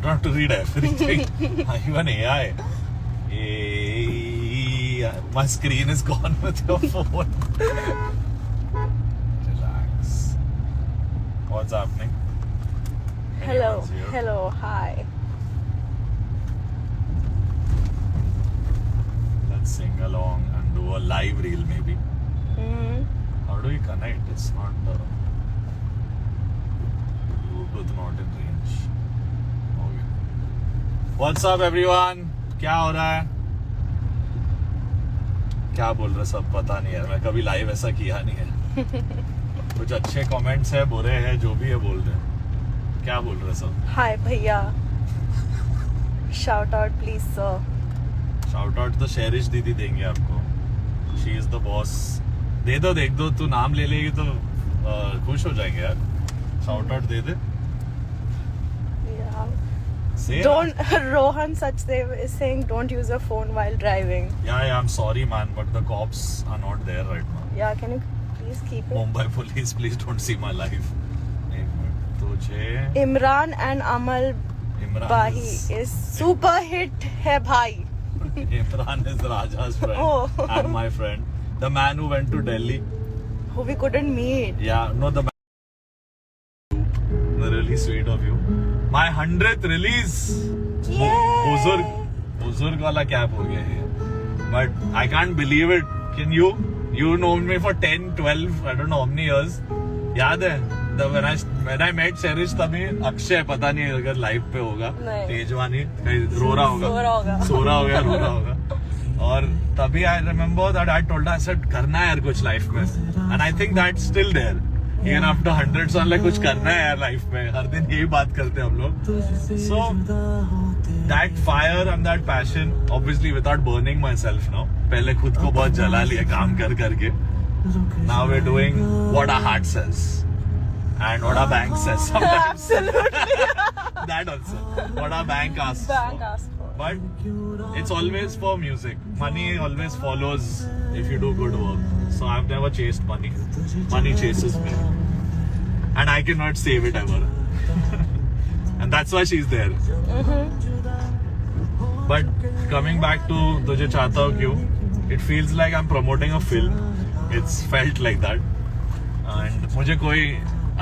don't have to read everything. Even AI. My screen is gone with your phone. Relax. What's happening? Hello. Anyone's here? Hello. Hi. Let's sing along and do a live reel maybe. How do we connect? It's not Bluetooth not in range. Okay. What's up everyone? क्या हो रहा है? क्या बोल रहे सब पता नहीं है. मैं कभी लाइव ऐसा किया नहीं है. कुछ अच्छे कमेंट्स है, बुरे हैं, जो भी है बोल रहे हैं. क्या बोल रहे सब? Hi, भैया. Shout out, please, sir. Shout out तो शेरिश दीदी देंगे आपको. She is the boss. दे दो, देख दो. तू नाम ले लेगी तो खुश हो जाएंगे यार. Shout out they they. Yeah. Say Don't. Rohan Sachdev is saying don't use your phone while driving. Yeah, I'm sorry man, but the cops are not there right now. Yeah, can you please keep it? Mumbai police, please don't see my life. एक minute. तुझे Imran and Amal Imran Bahi is super hit है भाई. Imran is Raja's friend Oh. and my friend. The man who went to Delhi. Who we couldn't meet. Yeah, no, the man. Really sweet of you. My 100th release. Yay! बुजुर्ग वाला cap हो गया है. But I can't believe it. Can you? You known me for 10, 12, I don't know how many years. याद है? When I met Cherish तभी अक्षय, पता नहीं अगर लाइव पे होगा. नहीं. तेजवानी कहीं रो रहा होगा. सो रहा होगा. सो रहा होगा, रो रहा होगा. और तभी I remember that I told her, I said करना है यार कुछ लाइफ में. And I think that's still there. Even after 100 साल कुछ करना है यार लाइफ में. हर दिन यही बात करते हैं हम लोग. So that fire and that passion, obviously without burning myself now. पहले खुद को बहुत जला लिया काम कर करके. Now we're doing what our heart says and what our bank says sometimes. Absolutely. That also. What our bank asks Bank for. asked for. But it's always for music. Money always follows if you do good work. So I've never chased money. Money chases me. And I cannot save it ever. And that's why she's there. But coming back to Tujhe Chahta Hu Kyun, it feels like I'm promoting a film. It's felt like that. And मुझे कोई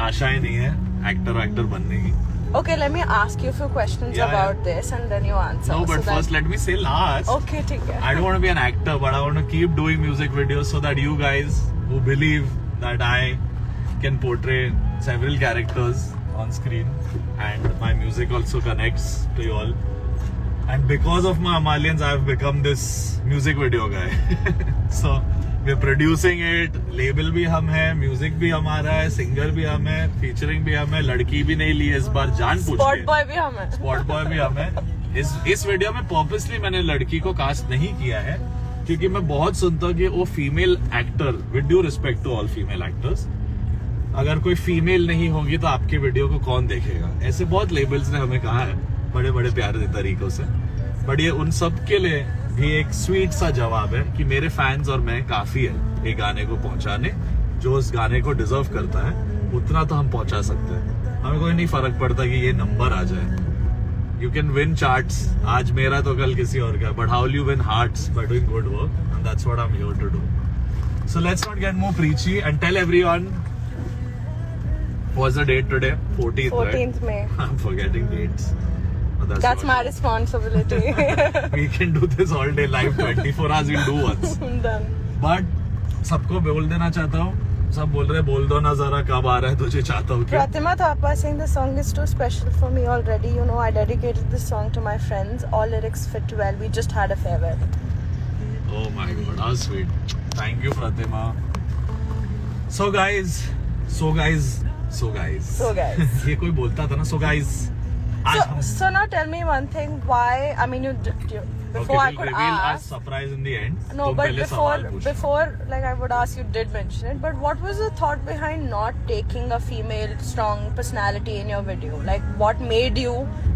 आशा ही नहीं है actor बनने की. Okay, let me ask you a few questions Yeah, about this and then you answer. No, but so that- first let me say last. Okay, ठीक है. I don't want to be an actor, but I want to keep doing music videos so that you guys who believe that I can portray several characters on screen and my music also connects to you all. And because of my Amalians, I've become this music video guy. So we're producing it, label भी हम है, music भी हमारा है, singer भी हम है, featuring भी हम है, लड़की भी नहीं ली इस बार जान पूछ Spot के. boy भी हम हैं. स्पॉट बॉय भी हमें. इस वीडियो में पर्पसली मैंने लड़की को कास्ट नहीं किया है क्योंकि मैं बहुत सुनता हूँ कि वो female actor, with due respect to all female actors, अगर कोई फीमेल नहीं होगी तो आपके वीडियो को कौन देखेगा. ऐसे बहुत लेबल्स ने हमें कहा है बड़े बड़े प्यारे तरीकों से. बट ये उन सब के लिए भी एक स्वीट सा जवाब है कि मेरे फैंस और मैं काफी है ये गाने को पहुंचाने. जो उस गाने को डिजर्व करता है उतना तो हम पहुंचा सकते हैं. हमें कोई नहीं फर्क पड़ता कि ये नंबर आ जाए. You can win charts. आज मेरा तो कल किसी और का. But how will you win hearts? By doing good work. And that's what I'm here to do. So let's not get more preachy and tell everyone. What's the date today? 14th, 14th right? May. I'm forgetting dates. But That's my responsibility. We can do this all day live. 24 hours we'll do once. Done. But सबको बोल देना चाहता हूँ. सब बोल रहे बोल दो ना जरा कब आ रहा है तुझे चाहता हूँ क्या. Pratima Thapa saying the song is too special for me already. You know, I dedicated this song to my friends. All lyrics fit well. We just had a farewell. Oh my god, how sweet. Thank you, Pratima. So guys. ये कोई बोलता था ना, so guys. So now tell me one thing. Why? I mean, before I could reveal our ask. surprise in the end. No, तुम but पहले सवाल पूछो. before, like I would ask, you did mention it. But what was the thought behind not taking a female strong personality in your video? Like, what made you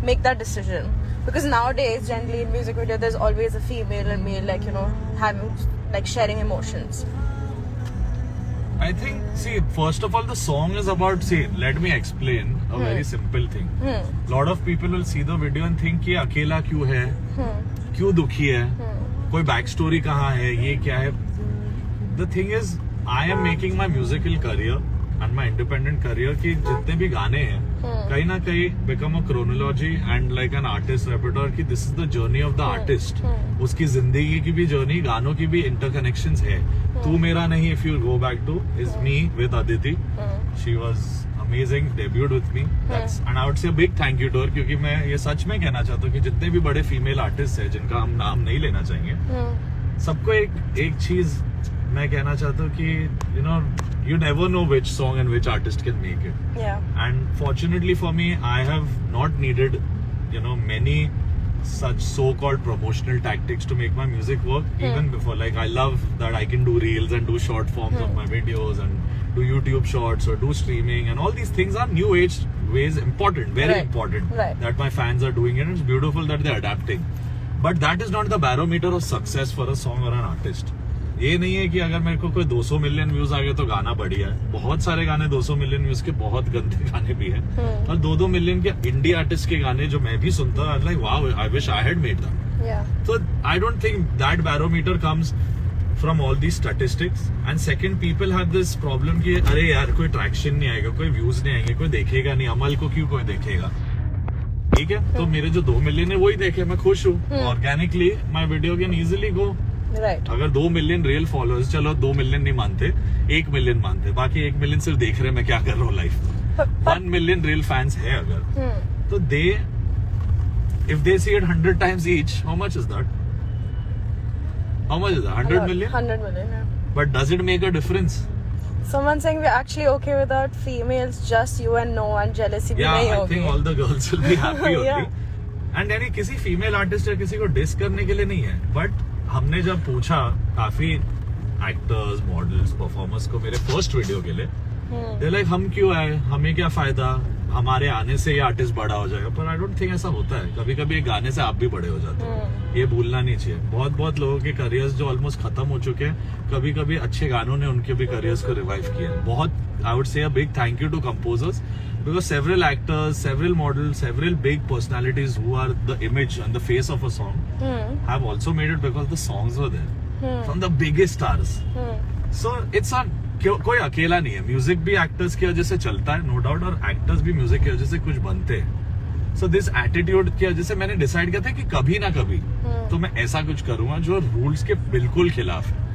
make that decision? Because nowadays, generally in music video, there's always a female and male, like, you know, having, like, sharing emotions. I think, see, first of all, the song is about, see, let me explain. a very simple thing. Lot of people will see the video and think कि अकेला क्यों है, क्यों दुखी है, कोई back story कहाँ है, ये क्या है. The thing is, I am making my musical career and my independent career कि जितने भी गाने हैं कहीं ना कहीं become a chronology and like an artist repertoire कि this is the journey of the artist. उसकी जिंदगी की भी जर्नी, गानों की भी interconnections है. तू मेरा नहीं, if you go back to, is me with Aditi. She was amazing, debuted with me. That's, and I would say a big thank you to her क्योंकि मैं ये सच में कहना चाहता हूँ कि जितने भी बड़े फीमेल आर्टिस्ट हैं जिनका हम नाम नहीं लेना चाहेंगे, सबको एक चीज मैं कहना चाहता हूँ कि you never know which song and which artist can make it. Yeah. And fortunately for me, I have not needed, many such so-called promotional tactics to make my music work. Even before, like I love that I can do reels and do short forms of my videos and do YouTube shorts or do streaming, and all these things are new age ways, important, very important, that my fans are doing it. And it's beautiful that they're adapting. But that is not the barometer of success for a song or an artist. ये नहीं है कि अगर मेरे को कोई 200 million views आ गए तो गाना बढ़िया है. बहुत सारे गाने 200 मिलियन व्यूज के बहुत गंदे गाने भी हैं, और 2-2 मिलियन के इंडी आर्टिस्ट के गाने जो मैं भी सुनता हूँ, like wow, I wish I had made that. So I don't think that barometer comes from all these statistics. And second, people have this problem कि अरे यार कोई ट्रैक्शन नहीं आएगा, कोई व्यूज नहीं आएंगे, कोई देखेगा नहीं, अमल को क्यों कोई देखेगा. ठीक है, तो मेरे जो 2 मिलियन है वही देखे, मैं खुश हूँ. Organically my video can easily go. Right. अगर 2 मिलियन रियल फॉलोअर्स, चलो 2 मिलियन नहीं मानते, 1 मिलियन मानते, बाकी 1 मिलियन सिर्फ देख रहे हैं मैं क्या कर रहा हूँ लाइफ में. 1 मिलियन रियल फैंस है अगर, तो दे, if they see it 100 times each, how much is that? How much is that? 100 million? 100 million, yeah. But does it make a difference? Someone saying we're actually okay without females, just you and no one, jealousy भी Yeah, नहीं I होगी. think all the girls will be happy only. Yeah. And यानी किसी female artist या किसी को dish करने के लिए नहीं है, बट हमने जब पूछा काफी एक्टर्स, मॉडल्स, परफॉर्मर्स को मेरे फर्स्ट वीडियो के लिए, दे लाइक हम क्यों आए, हमें क्या फायदा, हमारे आने से ये आर्टिस्ट बड़ा हो जाएगा. पर आई डोंट थिंक ऐसा होता है. कभी कभी गाने से आप भी बड़े हो जाते हैं, ये भूलना नहीं चाहिए. बहुत लोगों के करियर्स जो ऑलमोस्ट खत्म हो चुके हैं, कभी कभी अच्छे गानों ने उनके भी करियर्स को रिवाइव किया है. बहुत, I would say a big thank you to composers, because several actors, several models, several big personalities who are the image and the face of a song have also made it because the songs were there from the biggest stars. So it's not, कोई अकेला नहीं है. Music भी actors की वजह से चलता है, नो डाउट, और एक्टर्स भी म्यूजिक की वजह से कुछ बनते हैं. सो दिस एटीट्यूड की वजह से मैंने डिसाइड किया था कि कभी ना कभी तो मैं ऐसा कुछ करूंगा जो रूल्स के बिल्कुल खिलाफ है.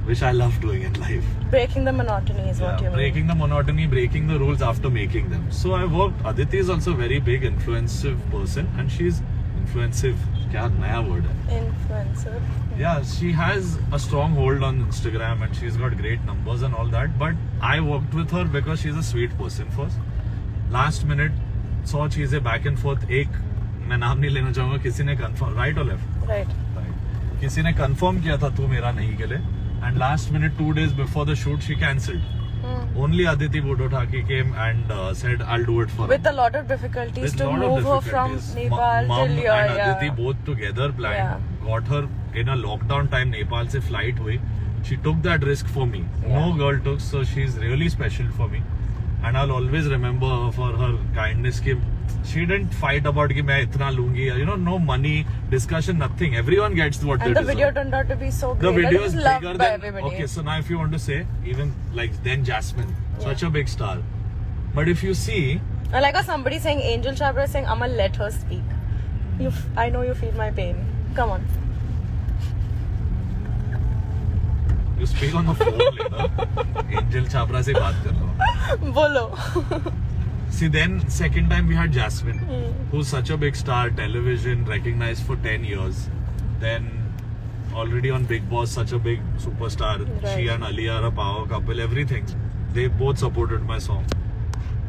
Which I love doing in life. Breaking the monotony is what you mean. Breaking the monotony, breaking the rules after making them. So I worked. Aditi is also a very big influensive person, and she's influensive. क्या नया word है? Influencer. Yeah, she has a strong hold on Instagram, and she's got great numbers and all that. But I worked with her because she's a sweet person first. Last minute, 100 चीजें back and forth. एक मैं नाम नहीं लेना चाहूँगा, किसी ने confirm, right or left? Right. किसी ने confirm किया था तू मेरा नहीं के लिए. And last minute, 2 days before the shoot, she cancelled. Only Aditi Budhothaki came and said, "I'll do it for With her." a lot of difficulties With to lot of move her from difficulties. Nepal Mom till here. and Aditi both together planned. Got her in a lockdown time. Nepal se flight हुई. She took that risk for me. No girl took, so she's really special for me. And I'll always remember her for her kindness. Ki she didn't fight about कि मैं इतना लूंगी. No money discussion, nothing. Everyone gets what they And the deserve. video turned out to be so great. The video it is was loved bigger by than. everybody. Okay, so now if you want to say, even like then Jasmine, such a big star. But if you see, I like how somebody saying Angel Chabra is saying, "I'ma let her speak." I know you feel my pain. Come on. you speak on the phone later. Angel Chabra से बात कर रहा हूँ. Bolo. See, then second time we had Jasmine, who's such a big star, television, recognized for 10 years. Then already on Big Boss, such a big superstar. Right. She and Ali are a power couple, everything. They both supported my song.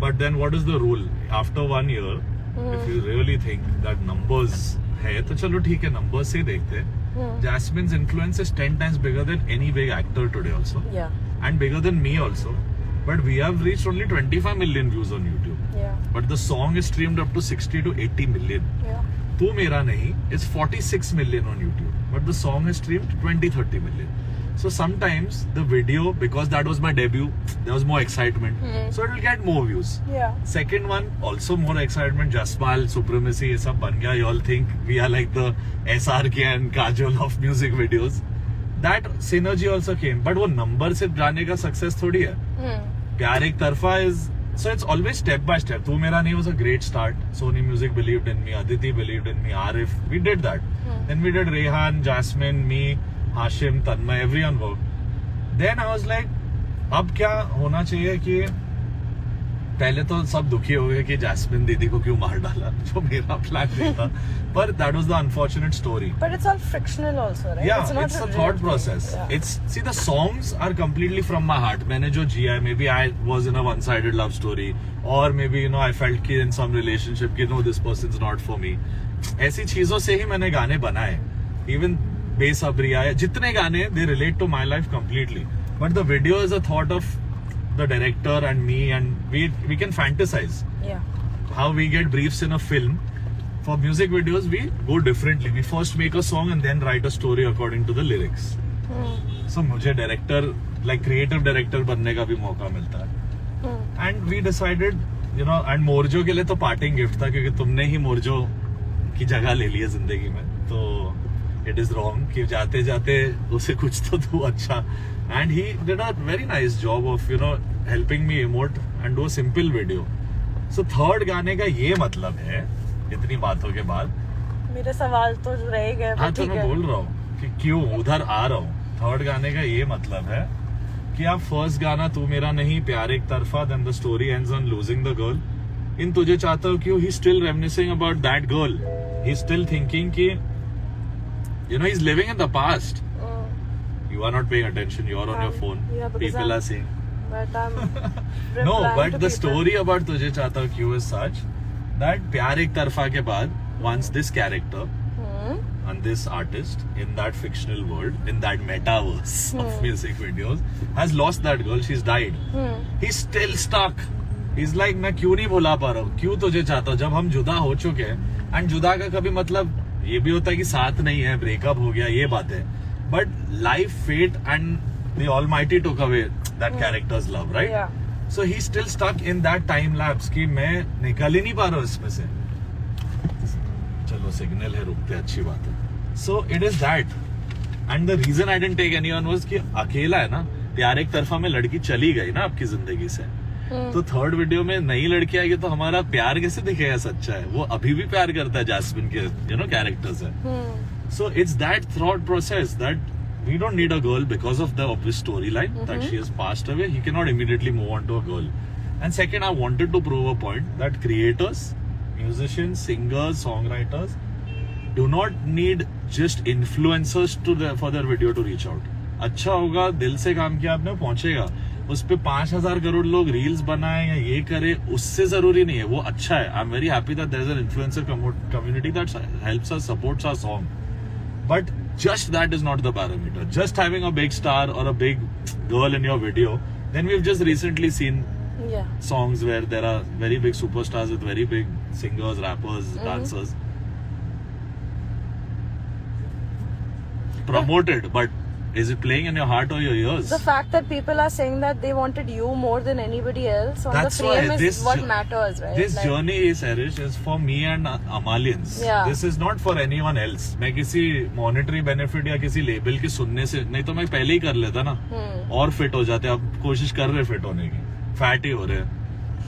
But then what is the rule? After 1 year, if you really think that numbers है, तो चलो ठीक है, numbers से देखते हैं. Jasmine's influence is 10 times bigger than any big actor today also. Yeah. And bigger than me also. But we have reached only 25 million views on YouTube. Yeah. But the song is streamed up to 60 to 80 million. Yeah. Tu Mera Nahi is 46 million on YouTube. But the song is streamed 20-30 million. So sometimes the video, because that was my debut, there was more excitement, so it will get more views. Yeah. Second one, also more excitement. Jaspal, Supremacy, ये सब बन गया. You all think we are like the SRK and Kajol of music videos. That synergy also came. But वो number से जाने का success थोड़ी है. प्यार एक तरफा is, so it's always step by step. तू मेरा नहीं was a great start. Sony Music believed in me. Aditi believed in me. Arif, we did that. Then we did Rehan, Jasmine, me, Hashim, Tanmay, everyone worked. Then I was like, अब क्या होना चाहिए कि पहले तो सब दुखी हो गए कि जैस्मिन दीदी को क्यों मार डाला, जो मेरा प्लान नहीं था. पर that was the unfortunate story. But it's all fictional also, right? Yeah, not it's a real thought thing. process. Yeah. It's, see, the songs are completely from my heart. मैंने जो जिया है, maybe I was in a one-sided love story, or maybe I felt कि in some relationship कि no, this person's not for me. ऐसी चीजों से ही मैंने गाने बनाए. Even बेसब्रिया है, जितने गाने they relate to my life completely. But the video is a thought of the director and me, and we can fantasize. Yeah. How we get briefs in a film. For music videos, we go differently. We first make a song and then write a story according to the lyrics. So मुझे director, like creative director बनने का भी मौका मिलता है. And we decided, and मोर्जो के लिए तो parting gift था, क्योंकि तुमने ही मोर्जो की जगह ले ली है जिंदगी में. तो it is wrong कि जाते जाते उसे कुछ तो दो अच्छा. And he did a very nice job of helping me emote and do a simple video. So third गाने का ये मतलब है, इतनी बातों के बाद, मेरे सवाल तो रह गए. हाँ तो मैं बोल रहा हूँ कि क्यों उधर आ रहा हूँ. थर्ड गाने का ये मतलब है कि आप फर्स्ट गाना तू मेरा नहीं, प्यार एक तरफा, then the story ends on losing the girl. इन तुझे चाहता हूँ क्यों, he's still reminiscing about that girl. He's still thinking कि he's living in the past. You are not paying attention. You are on your phone. Yeah, because People are saying. But I'm No, replying but to the people. story about तुझे चाहता हूँ क्यों is such that प्यार एक तरफा के बाद, once this character and this artist in that fictional world, in that metaverse of music videos, has lost that girl. She's died. He's still stuck. He's like, मैं क्यों नहीं भुला पा रहा हूँ, क्यों तुझे चाहता हूँ, जब हम जुदा हो चुके हैं. एंड जुदा का कभी मतलब ये भी होता है कि साथ नहीं है, ब्रेकअप हो गया, ये बात है. But life, fate and the almighty took away that characters love, right? Yeah. So he still stuck in that time lapse कि मैं निकल ही नहीं पा रहा हूँ इसमें से. चलो सिग्नल है, रुकते, अच्छी बात है. So it is that. And the reason I didn't take anyone was कि अकेला है ना, प्यार एक तरफा में लड़की चली गई ना आपकी जिंदगी से. तो थर्ड वीडियो में नई लड़की आएगी तो हमारा प्यार कैसे दिखेगा सच्चा है. वो अभी भी प्यार करता है जैस्मिन के कैरेक्टर से. So it's that thought process that we don't need a girl because of the obvious storyline that she has passed away. He cannot immediately move on to a girl. And second, I wanted to prove a point that creators, musicians, singers, songwriters do not need just influencers for their video to reach out. अच्छा होगा, दिल से काम किया आपने, पहुंचेगा. उस पे 5,000 करोड़ लोग रील्स बनाए या ये करे, उससे जरूरी नहीं है. वो अच्छा है. I am very happy that there is an influencer community that helps us, supports our song. But just that is not the parameter. Just having a big star or a big girl in your video. Then we've just recently seen songs where there are very big superstars with very big singers, rappers, dancers. Promoted, but is it playing in your heart or your ears? The fact that people are saying that they wanted you more than anybody else on That's the frame why is what matters, right? This journey is, Arish, is for me and Amalians. Yeah. This is not for anyone else. मैं किसी monetary benefit या किसी label के सुनने से, नहीं तो मैं पहले ही कर लेता ना, और fit हो जाते. अब कोशिश कर रहे fit होने की, fat ही हो रहे.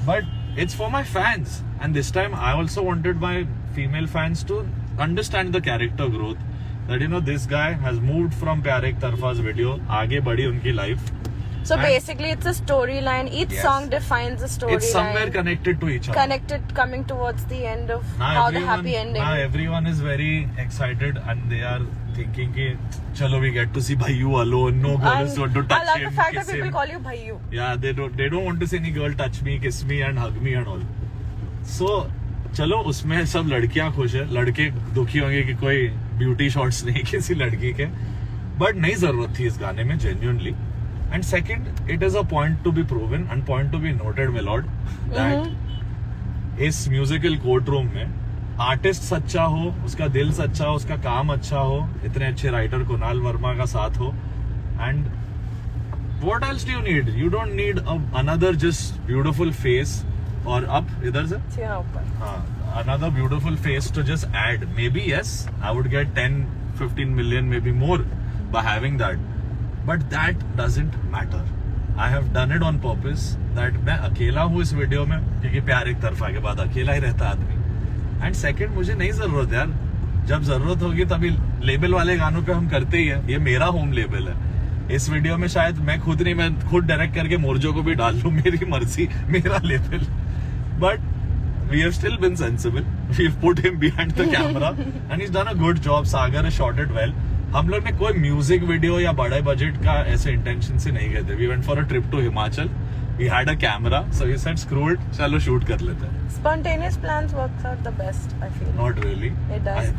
But it's for my fans, and this time I also wanted my female fans to understand the character growth. That this guy has moved from प्यार एक तरफा's video, आगे बढ़ी उनकी life. So basically, it's a storyline. Each song defines a storyline. It's somewhere connected to each other. Connected, coming towards the end of how the happy ending. Now everyone is very excited and they are thinking कि चलो we get to see Bhaiyu alone. No girl is going to touch him. I love the fact that kiss people him. call you Bhaiyu. Yeah, they don't want to see any girl touch me, kiss me and hug me and all. So चलो उसमें सब लड़कियां खुश है, लड़के दुखी होंगे कि कोई ब्यूटी शॉट्स नहीं किसी लड़की के. बट नहीं जरूरत थी इस गाने में, genuinely. And second, it is a point to be proven and point to be noted, my Lord, that इस म्यूजिकल कोर्ट रूम में आर्टिस्ट सच्चा हो, उसका दिल सच्चा हो, उसका काम अच्छा हो, इतने अच्छे राइटर कुणाल वर्मा का साथ हो, And what else do you need? You don't need another just beautiful face or up idhar se. यहाँ ऊपर Another beautiful face to just add. Maybe yes, I would get 10-15 million, maybe more by having that. But that doesn't matter. I have done it on purpose. That मैं अकेला हूँ इस video में क्योंकि प्यार एक तरफा के बाद अकेला ही रहता आदमी. And second, मुझे नहीं जरूरत यार. जब जरूरत होगी तभी लेबल वाले गानों पे हम करते ही है. ये मेरा होम लेबल है. इस वीडियो में शायद मैं खुद डायरेक्ट करके मोर्जो को भी डाल लूं. मेरी मर्जी, मेरा label. But we have still been sensible. We've put him behind the camera and he's done a good job. Sagar has shot it well. हम लोग ने कोई म्यूजिक वीडियो या बड़े बजट का ऐसे इंटेंशन से नहीं गए थे. We went for a trip to Himachal. We had a camera, so we said screw it, चलो shoot कर लेते हैं. Spontaneous plans works out the best, I feel. Not really. It does.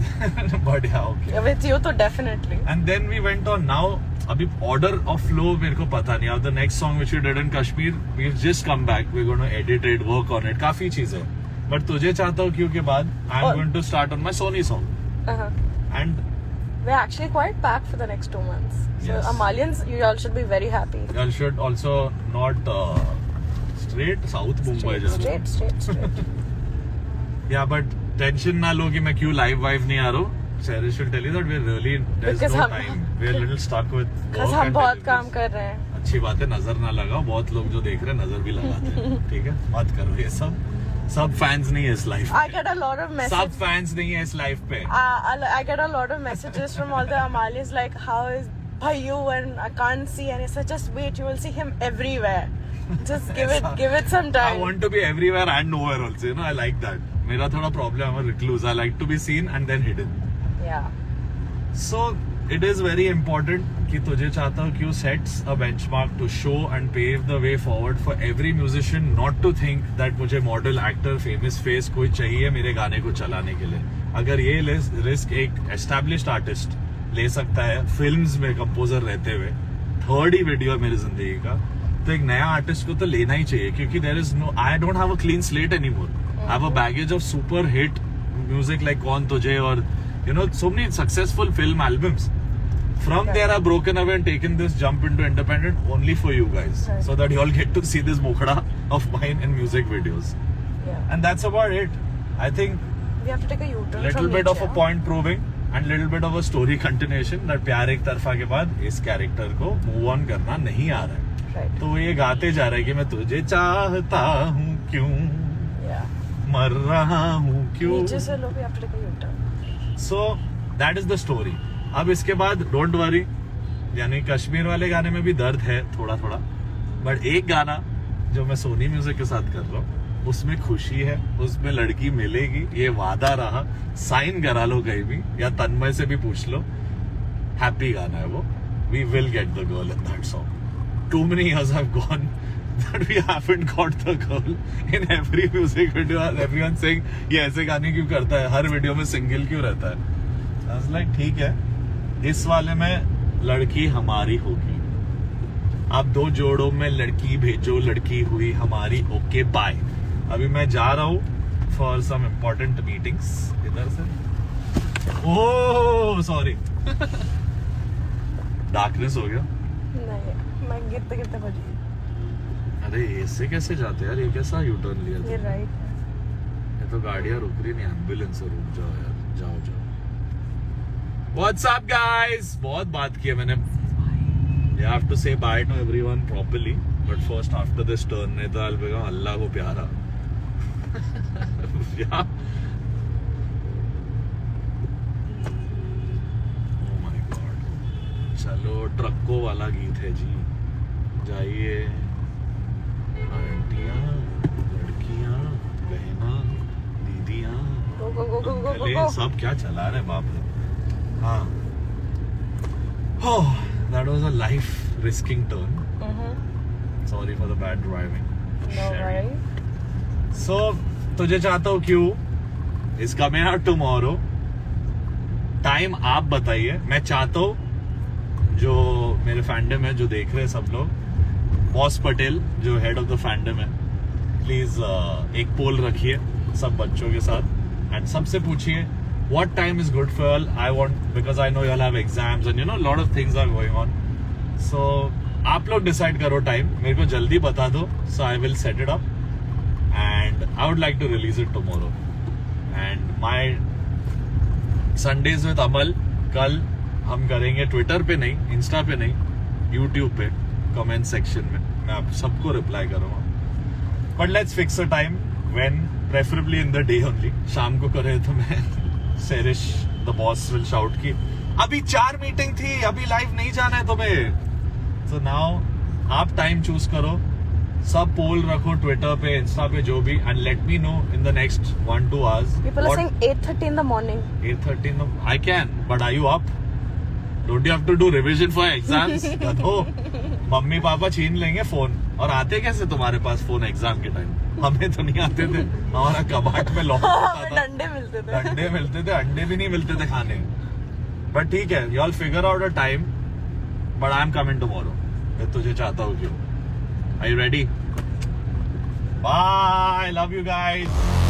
But yeah, okay. With you तो definitely. And then we went on. Now अभी order of flow मेरे को पता नहीं. Now the next song which we did in Kashmir, we've just come back. We're going to edit it, work on it. काफी चीजें. But तुझे चाहता हूँ क्यों के बाद I'm going to start on my Sony song. And we're actually quite packed for the next 2 months. So Yes. Amalians, you all should be very happy. you should also not straight South Mumbai जा रहा हूँ. Straight. Yeah, but tension ना लो कि मैं क्यों live नहीं आ रहा हूँ. Cherish will tell you that we're really there's Because no हम- time. We're a little stuck with work. Because हम and बहुत काम deliveries. कर रहे हैं. अच्छी बात है, नजर ना लगाओ. बहुत लोग जो देख रहे हैं नजर भी लगाते हैं. ठीक है, मत करो ये सब फैंस नहीं है इस life I get a lot of सब messages. फैंस नहीं है इस लाइफ पे. I get a lot of messages from all the Amalians like, how is Bhayu and I can't see, and it's like, just wait, you will see him everywhere. Just give it some I time. want to be everywhere and nowhere also. You know, I like that. मेरा थोड़ा problem है recluse. I like to be seen and then hidden. Yeah. So it is very important कि तुझे चाहता हूँ क्यों sets a benchmark to show and pave the way forward for every musician not to think that मुझे model, actor, famous face कोई चाहिए मेरे गाने को चलाने के लिए. अगर ये रिस्क एक established artist ले सकता है फिल्म्स में कंपोजर रहते हुए, थर्ड ही वीडियो है मेरी जिंदगी का, तो एक नया आर्टिस्ट को तो लेना ही चाहिए क्योंकि there is no, I don't have a clean slate anymore. I have a baggage of super hit music like कौन तुझे और you know so many successful film albums. From there I've broken away and taken this jump into independent only for you guys, Right. so that you all get to see this mokhda of mine in music videos. Yeah. And that's about it. I think We have to take a U-turn little from bit of a Nietzsche. point proving and little bit of a story continuation that प्यार एक तरफा के बाद इस character को move on करना नहीं आ रहा है. Right. तो वो ये गाते जा रहा है कि मैं तुझे चाहता हूँ क्यों, Yeah. मर रहा हूँ क्यों. Nietzsche से लो, we have to take a U-turn. So that is the story. अब इसके बाद डोंट वरी, यानी कश्मीर वाले गाने में भी दर्द है थोड़ा थोड़ा, बट एक गाना जो मैं सोनी म्यूजिक के साथ कर रहा हूँ उसमें खुशी है, उसमें लड़की मिलेगी, ये वादा रहा. साइन करा लो कहीं भी या तन्मय से भी पूछ लो, हैप्पी गाना है वो. We will get the girl in that song. Too many years have gone that we haven't got the girl in every music video. Everyone saying ये ऐसे गाने क्यों करता है, हर वीडियो में सिंगल क्यों रहता है. I was like ठीक है, इस वाले में लड़की हमारी होगी. आप 2 जोड़ों में लड़की भेजो, लड़की हुई हमारी. Okay bye. अभी मैं जा रहा हूँ फॉर सम इम्पोर्टेंट मीटिंग्स. इधर से ओह सॉरी डार्कनेस हो गया. नहीं, मैं गिरते गिरते बच गई. अरे ऐसे कैसे जाते हैं यार, ये कैसा यू टर्न लिया ये तुमने? राइट. ये तो गाड़ियां रुक रही नहीं, एम्बुलेंस से रुक जाओ यार, जाओ जाओ. व्हाट्स अप गाइस, बहुत बात की है मैंने. You have to say bye to everyone properly, but first after this turn नहीं तो I'll become अल्लाह को प्यारा. Yeah. Oh my God. चलो ट्रकों वाला गीत है जी. जाइए आंटियां, लड़कियां, बहना, दीदियां, Go, go, go, go, go, go, अंकलें, go. सब क्या चला रहे बाप रे. हाँ. Oh, that was a life risking turn. Sorry for the bad driving. No Sharing. worries. So, तुझे चाहता हूँ क्यों is coming out tomorrow. Time आप बताइए. मैं चाहता हूँ जो मेरे फैंडम है, जो देख रहे हैं सब लोग, बॉस पटेल जो हेड ऑफ द फैंडम है, प्लीज एक पोल रखिए सब बच्चों के साथ एंड सबसे पूछिए what time is good for all. I want, because I know you all have exams and you know a lot of things are going on. सो आप लोग डिसाइड करो टाइम, मेरे को जल्दी बता दो, so I will set it up and I would like to release it tomorrow. And my Sundays with Amal कल हम करेंगे ट्विटर पे नहीं, इंस्टा पे नहीं, यूट्यूब पे कमेंट सेक्शन में मैं आप सबको रिप्लाई करूंगा. But let's fix a time when, preferably in the day only. शाम को करे तो मैं सेरिश द बॉस विल शाउट की अभी 4 मीटिंग थी, अभी लाइव नहीं जाना है तुम्हें. सो नाउ आप टाइम चूज करो, सब पोल रखो ट्विटर पे, इंस्टा पे, जो भी, and let me know in the next 1-2 hours. People are saying 8:30 in the morning. 8:30 in the, I can, but are you up? Don't you have to do revision for exams? गधो, mummy पापा छीन लेंगे phone. और आते कैसे तुम्हारे पास phone exam के टाइम? हमें तो नहीं आते थे, हमारा कबाट में लॉक होता था, डंडे मिलते थे. अंडे मिलते थे, अंडे भी नहीं मिलते थे खाने. बट ठीक है, you all figure out a time, but I am coming tomorrow. मैं तुझे चाहता हूँ क्यों. Are you ready? Bye. I love you guys.